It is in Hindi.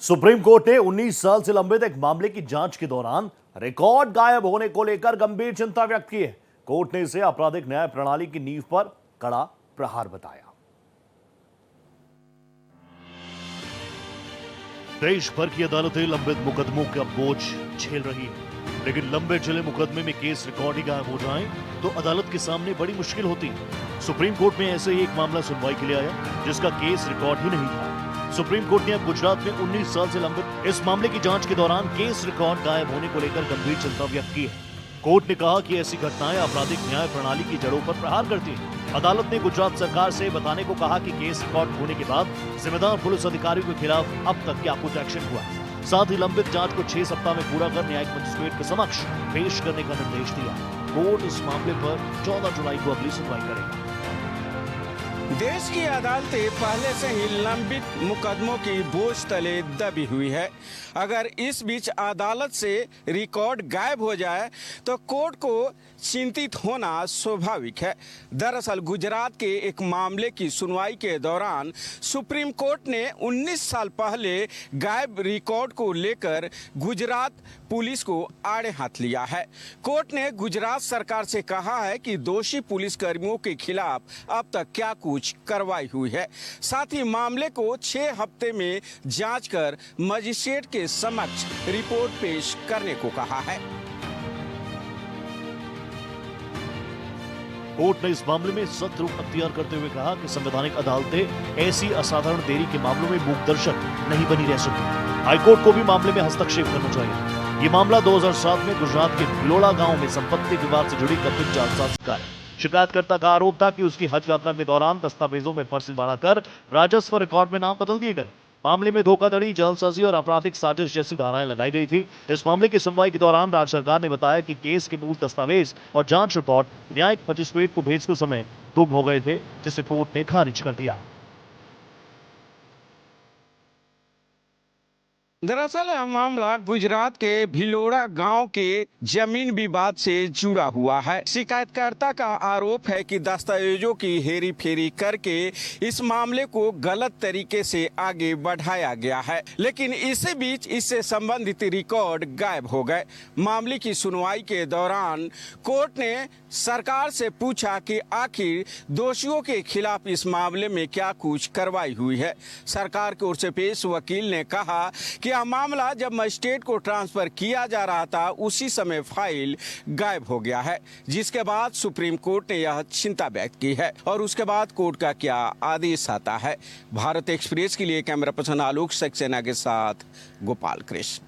सुप्रीम कोर्ट ने 19 साल से लंबित एक मामले की जांच के दौरान रिकॉर्ड गायब होने को लेकर गंभीर चिंता व्यक्त की है। कोर्ट ने इसे आपराधिक न्याय प्रणाली की नींव पर कड़ा प्रहार बताया। देश भर की अदालतें लंबित मुकदमों का बोझ झेल रही है, लेकिन लंबे चले मुकदमे में केस रिकॉर्ड ही गायब हो जाए तो अदालत के सामने बड़ी मुश्किल होती है। सुप्रीम कोर्ट में ऐसे ही एक मामला सुनवाई के लिए आया जिसका केस रिकॉर्ड ही नहीं था। सुप्रीम कोर्ट ने अब गुजरात में 19 साल से लंबित इस मामले की जांच के दौरान केस रिकॉर्ड गायब होने को लेकर गंभीर चिंता व्यक्त की है। कोर्ट ने कहा कि ऐसी घटनाएं आपराधिक न्याय प्रणाली की जड़ों पर प्रहार करती हैं। अदालत ने गुजरात सरकार से बताने को कहा कि केस रिकॉर्ड होने के बाद जिम्मेदार पुलिस अधिकारियों के खिलाफ अब तक क्या कुछ एक्शन हुआ है। साथ ही लंबित जांच को 6 सप्ताह में पूरा कर न्यायिक मजिस्ट्रेट के समक्ष पेश करने का निर्देश दिया। कोर्ट इस मामले पर 14 जुलाई को अगली सुनवाई करेगा। देश की अदालतें पहले से ही लंबित मुकदमों की बोझ तले दबी हुई है। अगर इस बीच अदालत से रिकॉर्ड गायब हो जाए तो कोर्ट को चिंतित होना स्वाभाविक है। दरअसल गुजरात के एक मामले की सुनवाई के दौरान सुप्रीम कोर्ट ने 19 साल पहले गायब रिकॉर्ड को लेकर गुजरात पुलिस को आड़े हाथ लिया है। कोर्ट ने गुजरात सरकार से कहा है कि दोषी पुलिस कर्मियों के खिलाफ अब तक क्या कुछ कार्रवाई हुई है। साथ ही मामले को 6 हफ्ते में जांच कर मजिस्ट्रेट के समक्ष रिपोर्ट पेश करने को कहा है। कोर्ट ने इस मामले में सख्त रुख अख्तियार करते हुए कहा कि संवैधानिक अदालतें ऐसी असाधारण देरी के मामलों में मूकदर्शक नहीं बनी रह सकती। हाईकोर्ट को भी मामले में हस्तक्षेप करना चाहिए। ये मामला 2007 में गुजरात के भिलोड़ा गांव में संपत्ति विवाद से जुड़ी कथित जालसाजी का है। शिकायतकर्ता का आरोप था कि उसकी हज यात्रा के दौरान दस्तावेजों में फर्जी बनाकर राजस्व रिकॉर्ड में नाम बदल दिए गए। मामले में धोखाधड़ी, जालसाजी और आपराधिक साजिश जैसी धाराएं लगाई गई थी। इस मामले की सुनवाई के दौरान राज्य सरकार ने बताया कि केस के मूल दस्तावेज और जांच रिपोर्ट न्यायिक मजिस्ट्रेट को भेजते समय गुम हो गए थे, जिसे कोर्ट ने खारिज कर दिया। दरअसल यह मामला गुजरात के भिलोड़ा गांव के जमीन विवाद से जुड़ा हुआ है। शिकायतकर्ता का आरोप है कि दस्तावेजों की हेरी फेरी करके इस मामले को गलत तरीके से आगे बढ़ाया गया है, लेकिन इसी बीच इससे संबंधित रिकॉर्ड गायब हो गए। मामले की सुनवाई के दौरान कोर्ट ने सरकार से पूछा कि आखिर दोषियों के खिलाफ इस मामले में क्या कुछ कार्रवाई हुई है। सरकार की ओर से पेश वकील ने कहा कि यह मामला जब मजिस्ट्रेट को ट्रांसफर किया जा रहा था उसी समय फाइल गायब हो गया है, जिसके बाद सुप्रीम कोर्ट ने यह चिंता व्यक्त की है। और उसके बाद कोर्ट का क्या आदेश आता है। भारत एक्सप्रेस के लिए कैमरा पर्सन आलोक सक्सेना के साथ गोपाल कृष्ण।